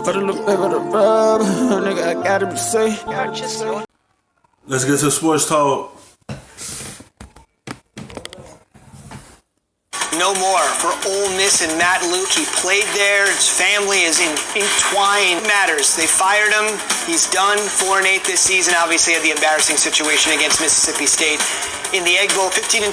Put a little bit of the rub, nigga, I gotta be safe. Let's get to sports talk. No more for Ole Miss and Matt Luke. He played there. His family is entwined. It matters. They fired him. He's done. 4-8 this season. Obviously had the embarrassing situation against Mississippi State in the Egg Bowl. 15-21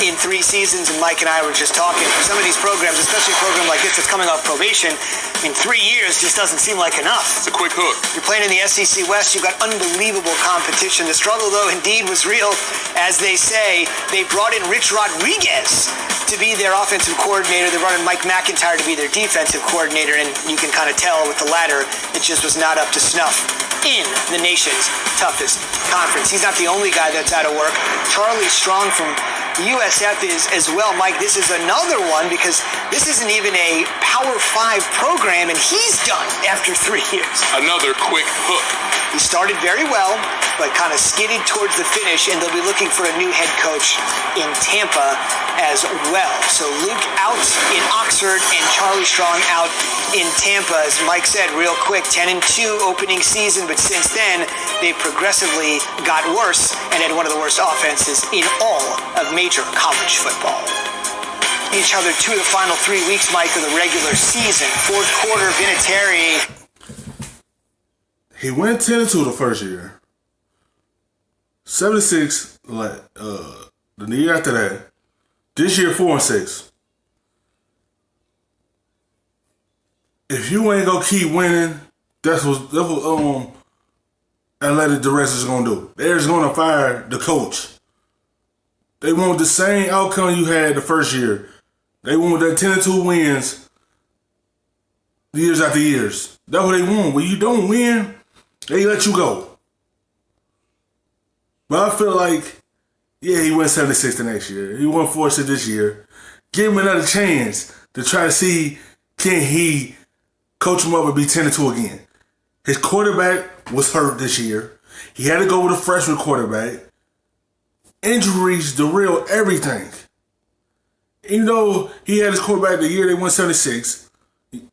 in 3 seasons. And Mike and I were just talking. Some of these programs, especially a program like this that's coming off probation, in 3 years just doesn't seem like enough. It's a quick hook. You're playing in the SEC West. You've got unbelievable competition. The struggle, though, indeed was real. As they say, they brought in Rich Rodriguez to be their offensive coordinator. They brought in Mike McIntyre to be their defensive coordinator, and you can kind of tell with the latter, it just was not up to snuff in the nation's toughest conference. He's not the only guy that's out of work. Charlie Strong from USF is as well. Mike, this is another one because this isn't even a Power 5 program, and he's done after 3 years. Another quick hook. He started very well, but kind of skidded towards the finish, and they'll be looking for a new head coach in Tampa as well. So Luke out in Oxford and Charlie Strong out in Tampa. As Mike said, real quick, 10-2 opening season, but since then, they progressively got worse and had one of the worst offenses in all of major college football. Each other 2 of the final 3 weeks, Mike, of the regular season. Fourth quarter, Vinatieri. He went 10-2 the first year. 76 the year after that. This year 4-6. If you ain't gonna keep winning, that's what athletic directors gonna do. They're just gonna fire the coach. They want the same outcome you had the first year. They want that 10-2 wins years after years. That's what they want. When you don't win, they let you go. But I feel like, yeah, he went 76 the next year. He won 4-6 this year. Give him another chance to try to see, can he coach him up and be 10-2 again. His quarterback was hurt this year. He had to go with a freshman quarterback. Injuries derailed everything. Even though he had his quarterback the year they won 76,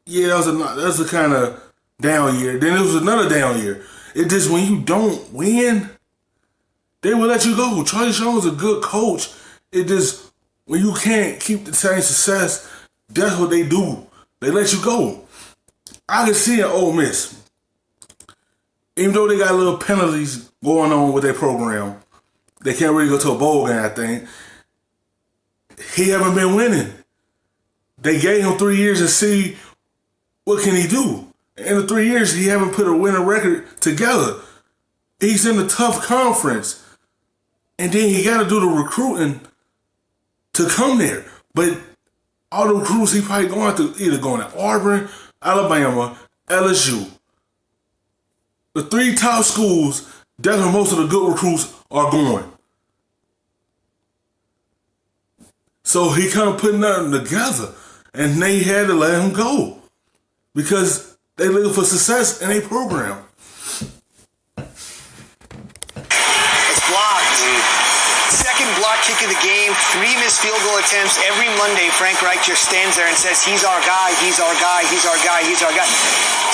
yeah, that was a kind of down year. Then it was another down year. It just, when you don't win, they will let you go. Charlie Strong is a good coach. It just, when you can't keep the same success, that's what they do. They let you go. I can see in Ole Miss, even though they got little penalties going on with their program, they can't really go to a bowl game, I think. He haven't been winning. They gave him 3 years to see what can he do. In the 3 years, he haven't put a winning record together. He's in a tough conference. And then he got to do the recruiting to come there. But all the recruits he probably going to, either going to Auburn, Alabama, LSU. The 3 top schools, that's where most of the good recruits are going. So he kind of put nothing together. And they had to let him go. Because they looking for success in a program. It's blocked. Second block kick of the game, 3 missed field goal attempts. Every Monday, Frank Reich just stands there and says, he's our guy, he's our guy, he's our guy, he's our guy.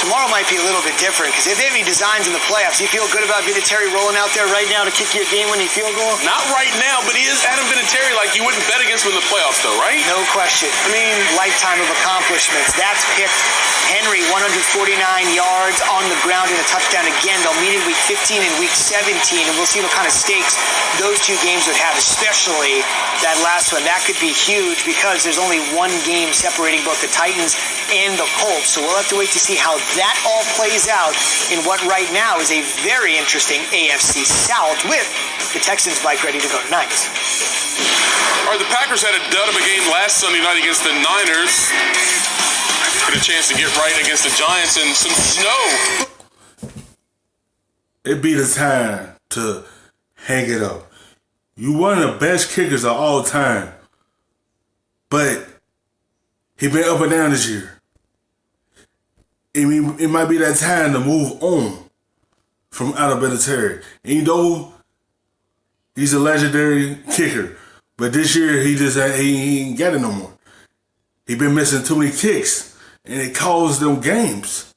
Tomorrow might be a little bit different, because if they have any designs in the playoffs, you feel good about Vinatieri rolling out there right now to kick your game-winning field goal? Not right now, but he is Adam Vinatieri, like you wouldn't bet against him in the playoffs, though, right? No question. I mean, lifetime of accomplishments. That's picked. Henry, 149 yards on the ground and a touchdown again. They'll meet in week 15 and week 17, and we'll see what kind of stakes those 2 games would have, especially that last one. That could be huge because there's only 1 game separating both the Titans and the Colts. So we'll have to wait to see how that all plays out in what right now is a very interesting AFC South with the Texans bike ready to go tonight. All right, the Packers had a dud of a game last Sunday night against the Niners. Get a chance to get right against the Giants and some snow. It'd be the time to hang it up. You one of the best kickers of all time. But he been up and down this year. It might be that time to move on from out of Vinatieri. Even though he's a legendary kicker, but this year he ain't got it no more. He been missing too many kicks. and it caused them games.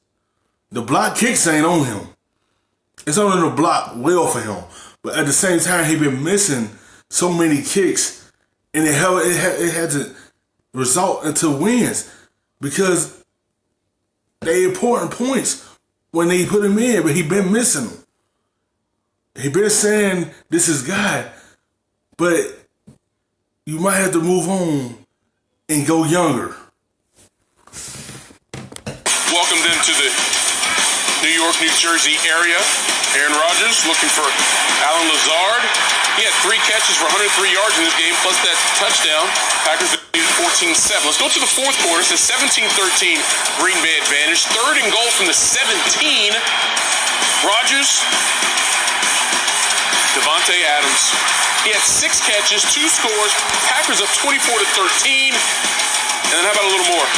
The block kicks ain't on him. It's only the block well for him. But at the same time, he been missing so many kicks, and it had to result into wins because they important points when they put him in, but he been missing them. He been saying this is God, but you might have to move on and go younger. Welcomed into the New York, New Jersey area. Aaron Rodgers looking for Alan Lazard. He had 3 catches for 103 yards in this game, plus that touchdown. Packers lead 14-7. Let's go to the fourth quarter. It's a 17-13 Green Bay advantage. 3rd and goal from the 17. Rodgers, Devontae Adams. He had 6 catches, 2 scores. Packers up 24-13. And then how about a little more?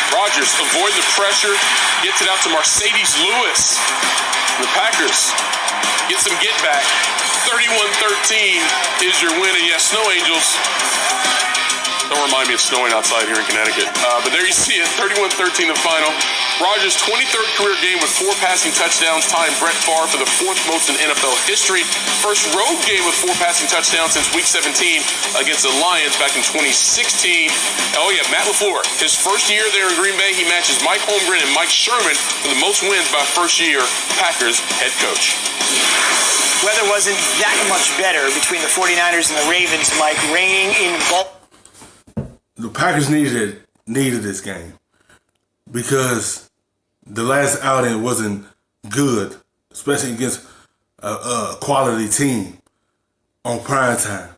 Rodgers avoid the pressure, gets it out to Mercedes Lewis. The Packers get some get back. 31-13 is your win. And yes, Snow Angels. Don't remind me of snowing outside here in Connecticut. But there you see it, 31-13 the final. Rodgers' 23rd career game with 4 passing touchdowns, tying Brett Favre for the 4th most in NFL history. First road game with 4 passing touchdowns since Week 17 against the Lions back in 2016. Oh yeah, Matt LaFleur. His first year there in Green Bay, he matches Mike Holmgren and Mike Sherman for the most wins by first-year Packers head coach. Weather wasn't that much better between the 49ers and the Ravens, Mike, raining in Baltimore. The Packers needed this game because the last outing wasn't good, especially against a quality team on prime time.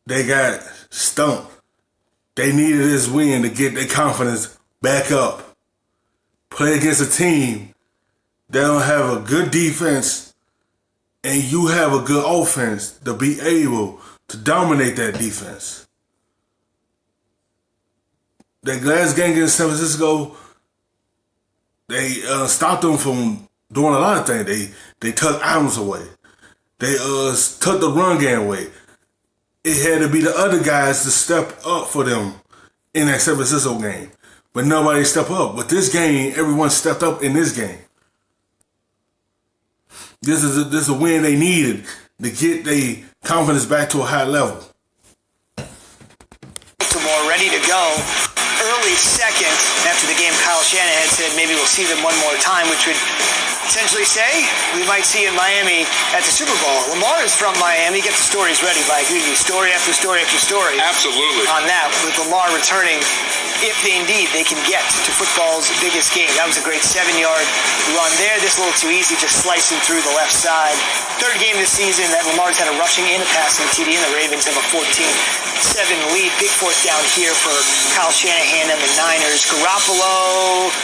They got stumped. They needed this win to get their confidence back up. Play against a team that don't have a good defense and you have a good offense to be able to dominate that defense. That last game against San Francisco, they stopped them from doing a lot of things. They took Adams away. They took the run game away. It had to be the other guys to step up for them in that San Francisco game. But nobody stepped up. But this game, everyone stepped up in this game. This is a win they needed to get their confidence back to a high level. Baltimore ready to go. Early second. After the game, Kyle Shanahan said maybe we'll see them one more time, which would essentially say we might see in Miami at the Super Bowl. Lamar is from Miami. Get the stories ready, Mike. We do story after story after story. Absolutely. On that, with Lamar returning, if indeed they can get to football's biggest game. That was a great 7-yard run there. This a little too easy, just slicing through the left side. 3rd game this season that Lamar's had a rushing and a passing TD, and the Ravens have a 14-7 lead. Big 4th down here for Kyle Shanahan and the Niners. Garoppolo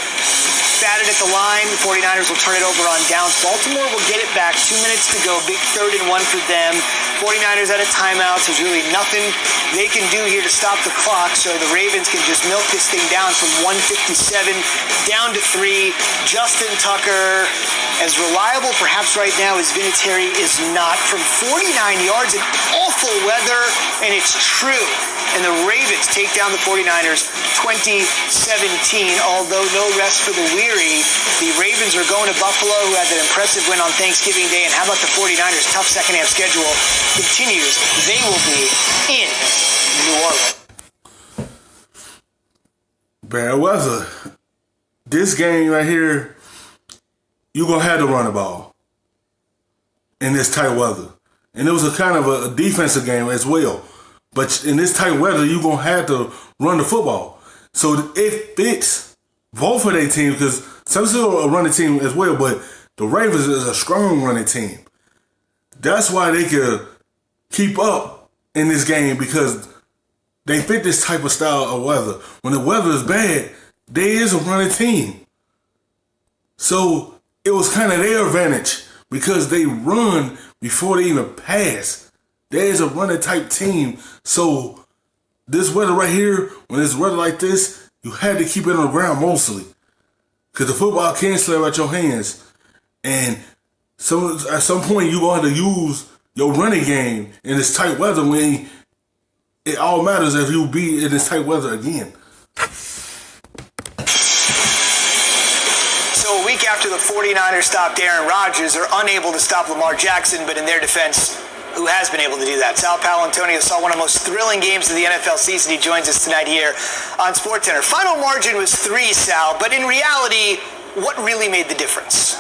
batted at the line. The 49ers will turn it over on downs. Baltimore will get it back. 2 minutes to go. Big 3rd and 1 for them. 49ers at a timeout. There's really nothing they can do here to stop the clock, so the Ravens can just milk this thing down from 157 down to 3. Justin Tucker, as reliable perhaps right now as Vinatieri is not, from 49 yards in awful weather, and it's true. And the Ravens take down the 49ers 2017, although no rest for the weary. The Ravens are going to Buffalo, who had that impressive win on Thanksgiving Day, and how about the 49ers' tough second-half schedule continues. They will be in New Orleans. Bad weather. This game right here, you're going to have to run the ball in this tight weather. And it was a kind of a defensive game as well. But in this tight weather, you're going to have to run the football. So it fits both of their teams, because San Francisco a running team as well, but the Ravens is a strong running team. That's why they could keep up in this game, because they fit this type of style of weather. When the weather is bad, they is a running team. So it was kind of their advantage because they run before they even pass. There is a running type team. So this weather right here, when it's weather like this, you had to keep it on the ground mostly, because the football can slip out your hands. And at some point, you're going to have to use your running game in this tight weather, when it all matters if you be in this tight weather again. after the 49ers stopped Aaron Rodgers, are unable to stop Lamar Jackson, but in their defense, who has been able to do that? Sal Paolantonio saw one of the most thrilling games of the NFL season. He joins us tonight here on SportsCenter. Final margin was 3, Sal, but in reality, what really made the difference?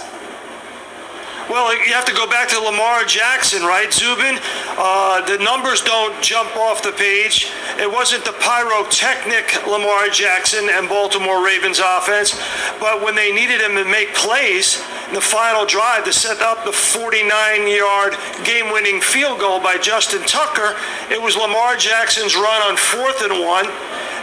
Well, you have to go back to Lamar Jackson, right, Zubin? The numbers don't jump off the page. It wasn't the pyrotechnic Lamar Jackson and Baltimore Ravens offense, but when they needed him to make plays in the final drive to set up the 49-yard game-winning field goal by Justin Tucker, it was Lamar Jackson's run on 4th and 1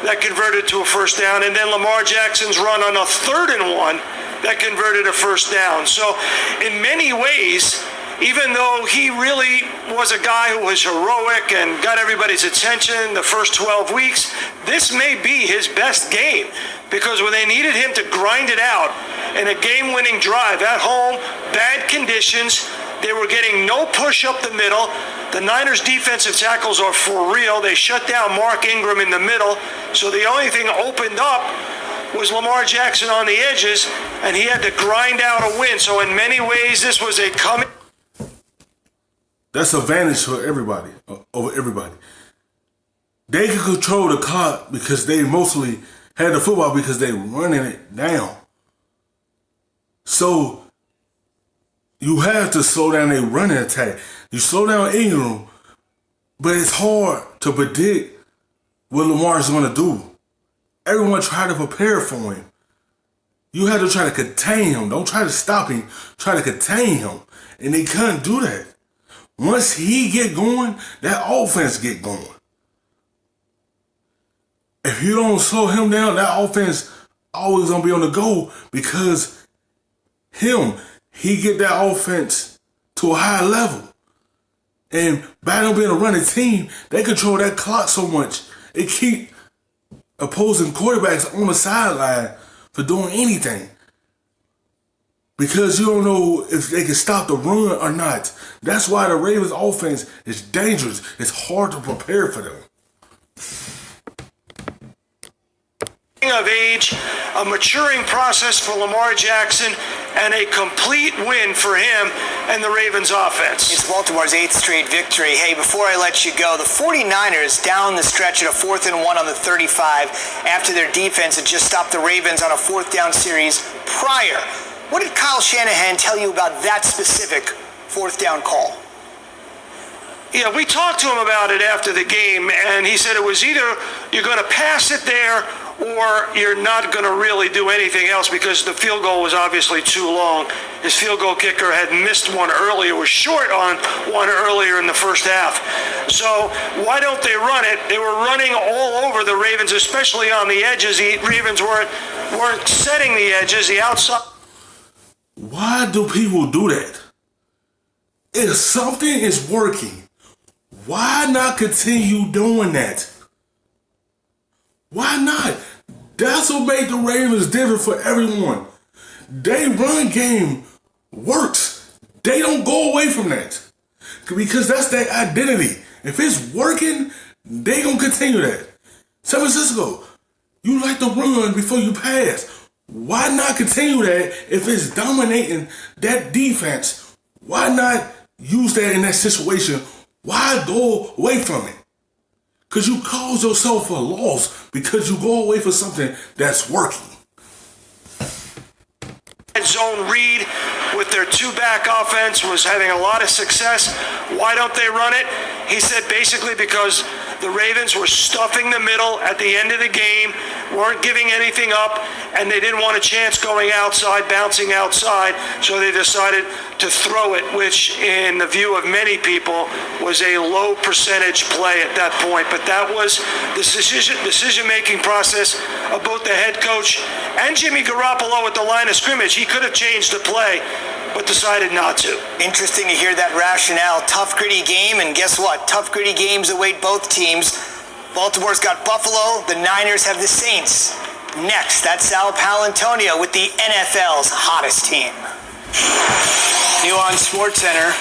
that converted to a first down, and then Lamar Jackson's run on a 3rd and 1 that converted a first down. So in many ways, even though he really was a guy who was heroic and got everybody's attention the first 12 weeks, this may be his best game, because when they needed him to grind it out in a game-winning drive at home, bad conditions, they were getting no push up the middle. The Niners defensive tackles are for real. They shut down Mark Ingram in the middle, so the only thing opened up was Lamar Jackson on the edges, and he had to grind out a win. So in many ways, this was a coming. That's an advantage for everybody, over everybody. They can control the clock because they mostly had the football because they running it down. So you have to slow down a running attack. You slow down Ingram, but it's hard to predict what Lamar's going to do. Everyone tried to prepare for him. You had to try to contain him. Don't try to stop him. Try to contain him. And they couldn't do that. Once he get going, that offense get going. If you don't slow him down, that offense always going to be on the go, because he get that offense to a high level. And by them being a running team, they control that clock so much. It keep opposing quarterbacks on the sideline for doing anything, because you don't know if they can stop the run or not. That's why the Ravens offense is dangerous. It's hard to prepare for them. Of age, a maturing process for Lamar Jackson, and a complete win for him and the Ravens offense. It's Baltimore's 8th straight victory. Hey, before I let you go, the 49ers down the stretch at a 4th and 1 on the 35 after their defense had just stopped the Ravens on a 4th down series prior. What did Kyle Shanahan tell you about that specific 4th down call? Yeah, we talked to him about it after the game, and he said it was either you're going to pass it there or you're not going to really do anything else, because the field goal was obviously too long. His field goal kicker had missed one earlier, was short on one earlier in the first half. So why don't they run it? They were running all over the Ravens, especially on the edges. The Ravens weren't setting the edges, the outside. Why do people do that? If something is working, why not continue doing that? Why not? That's what made the Ravens different for everyone. Their run game works. They don't go away from that, because that's their identity. If it's working, they gonna continue that. San Francisco, you like to run before you pass. Why not continue that if it's dominating that defense? Why not use that in that situation? Why go away from it? Because you cause yourself a loss because you go away from something that's working. Zone read with their two-back offense was having a lot of success. Why don't they run it? He said basically because the Ravens were stuffing the middle at the end of the game, weren't giving anything up, and they didn't want a chance going outside, bouncing outside, so they decided to throw it, which in the view of many people was a low percentage play at that point. But that was the decision-making process of both the head coach and Jimmy Garoppolo at the line of scrimmage. He could have changed the play, but decided not to. Interesting to hear that rationale. Tough, gritty game, and guess what? Tough, gritty games await both teams. Baltimore's got Buffalo. The Niners have the Saints. Next, that's Sal Paolantonio with the NFL's hottest team. New on SportsCenter.